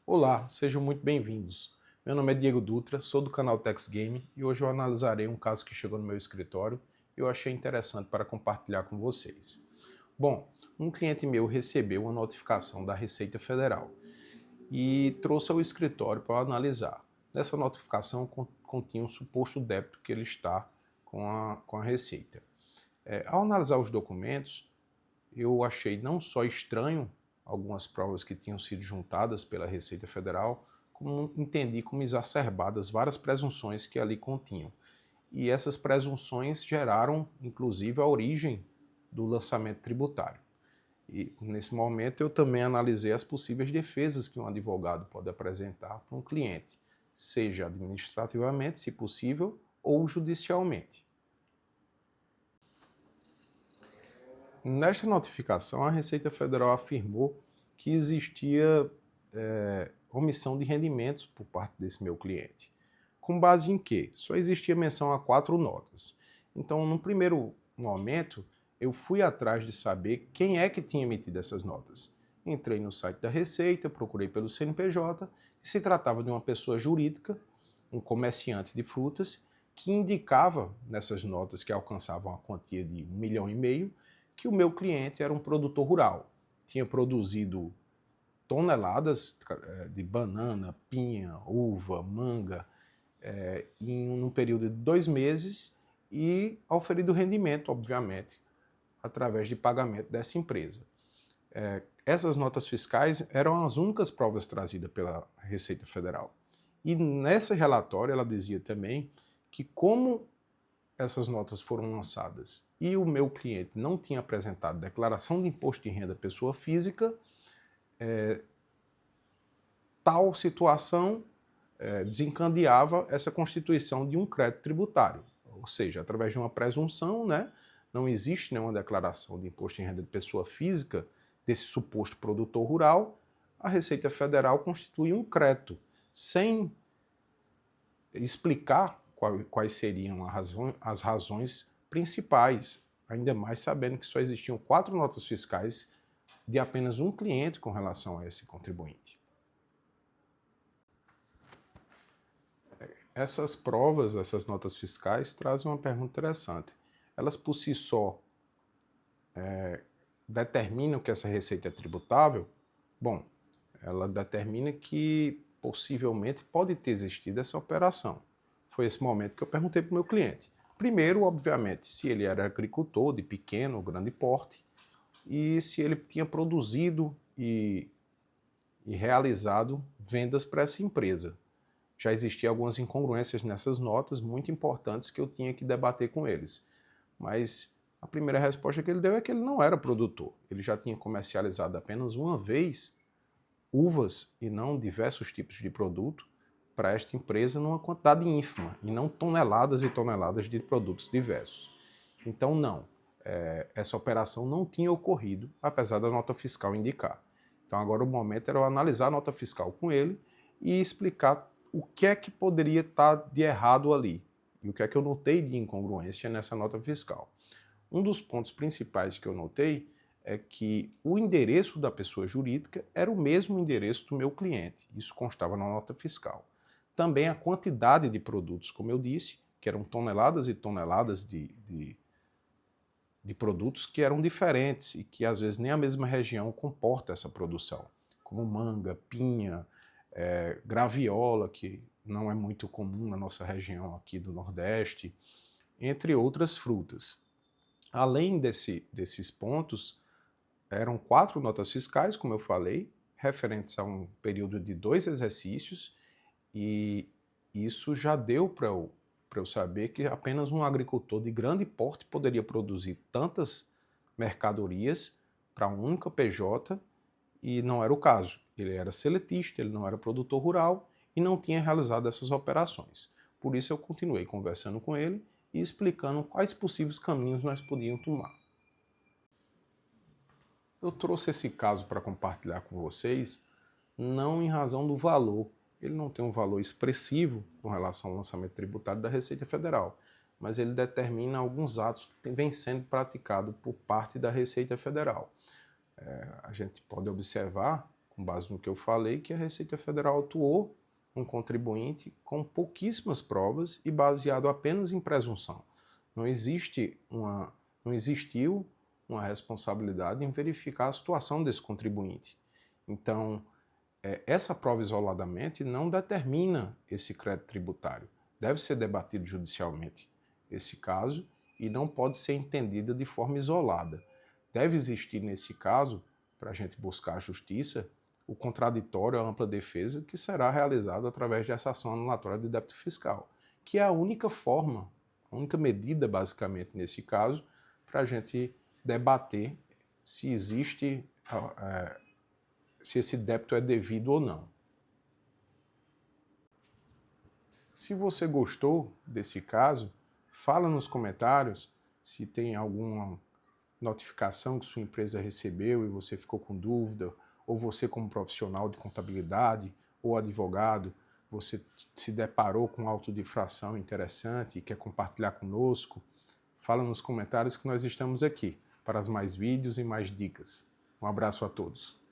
Olá, sejam muito bem-vindos. Meu nome é Diego Dutra, sou do canal Tex Game e hoje eu analisarei um caso que chegou no meu escritório e eu achei interessante para compartilhar com vocês. Bom, um cliente meu recebeu uma notificação da Receita Federal e trouxe ao escritório para eu analisar. Nessa notificação continha um suposto débito que ele está com a Receita. Ao analisar os documentos, eu achei não só estranho algumas provas que tinham sido juntadas pela Receita Federal, como entendi como exacerbadas várias presunções que ali continham. E essas presunções geraram, inclusive, a origem do lançamento tributário. E nesse momento eu também analisei as possíveis defesas que um advogado pode apresentar para um cliente, seja administrativamente, se possível, ou judicialmente. Nesta notificação, a Receita Federal afirmou que existia omissão de rendimentos por parte desse meu cliente. Com base em quê? Só existia menção a 4 notas. Então, no primeiro momento, eu fui atrás de saber quem é que tinha emitido essas notas. Entrei no site da Receita, procurei pelo CNPJ, e se tratava de uma pessoa jurídica, um comerciante de frutas, que indicava nessas notas que alcançavam a quantia de 1,5 milhão que o meu cliente era um produtor rural. Tinha produzido toneladas de banana, pinha, uva, manga, em um período de 2 meses e auferido rendimento, obviamente, através de pagamento dessa empresa. Essas notas fiscais eram as únicas provas trazidas pela Receita Federal. E nesse relatório ela dizia também que como essas notas foram lançadas e o meu cliente não tinha apresentado declaração de imposto de renda pessoa física, tal situação desencadeava essa constituição de um crédito tributário. Ou seja, através de uma presunção, né, não existe nenhuma declaração de imposto de renda de pessoa física desse suposto produtor rural, a Receita Federal constitui um crédito, sem explicar quais seriam as razões principais, ainda mais sabendo que só existiam 4 notas fiscais de apenas um cliente com relação a esse contribuinte. Essas provas, essas notas fiscais, trazem uma pergunta interessante. Elas por si só determinam que essa receita é tributável? Bom, ela determina que possivelmente pode ter existido essa operação. Foi esse momento que eu perguntei para o meu cliente. Primeiro, obviamente, se ele era agricultor de pequeno ou grande porte e se ele tinha produzido e realizado vendas para essa empresa. Já existiam algumas incongruências nessas notas muito importantes que eu tinha que debater com eles. Mas a primeira resposta que ele deu é que ele não era produtor. Ele já tinha comercializado apenas uma vez uvas e não diversos tipos de produto para esta empresa numa quantidade ínfima e não toneladas e toneladas de produtos diversos. Então, não, essa operação não tinha ocorrido, apesar da nota fiscal indicar. Então, agora o momento era eu analisar a nota fiscal com ele e explicar o que é que poderia estar de errado ali e o que é que eu notei de incongruência nessa nota fiscal. Um dos pontos principais que eu notei é que o endereço da pessoa jurídica era o mesmo endereço do meu cliente. Isso constava na nota fiscal. Também a quantidade de produtos, como eu disse, que eram toneladas e toneladas de produtos que eram diferentes e que às vezes nem a mesma região comporta essa produção, como manga, pinha, graviola, que não é muito comum na nossa região aqui do Nordeste, entre outras frutas. Além desses pontos, eram 4 notas fiscais, como eu falei, referentes a um período de 2 exercícios, e isso já deu para eu saber que apenas um agricultor de grande porte poderia produzir tantas mercadorias para um único PJ, e não era o caso. Ele era seletista, ele não era produtor rural e não tinha realizado essas operações. Por isso eu continuei conversando com ele e explicando quais possíveis caminhos nós podíamos tomar. Eu trouxe esse caso para compartilhar com vocês, não em razão do valor. Ele não tem um valor expressivo com relação ao lançamento tributário da Receita Federal, mas ele determina alguns atos que vêm sendo praticados por parte da Receita Federal. A gente pode observar com base no que eu falei, que a Receita Federal atuou um contribuinte com pouquíssimas provas e baseado apenas em presunção. Não existiu uma responsabilidade em verificar a situação desse contribuinte. Então, essa prova isoladamente não determina esse crédito tributário. Deve ser debatido judicialmente esse caso e não pode ser entendida de forma isolada. Deve existir, nesse caso, para a gente buscar a justiça, o contraditório, a ampla defesa, que será realizado através dessa ação anulatória de débito fiscal, que é a única forma, a única medida, basicamente, nesse caso, para a gente debater se existe, se esse débito é devido ou não. Se você gostou desse caso, fala nos comentários se tem alguma notificação que sua empresa recebeu e você ficou com dúvida, ou você como profissional de contabilidade ou advogado, você se deparou com um auto de infração interessante e quer compartilhar conosco, fala nos comentários que nós estamos aqui para mais vídeos e mais dicas. Um abraço a todos.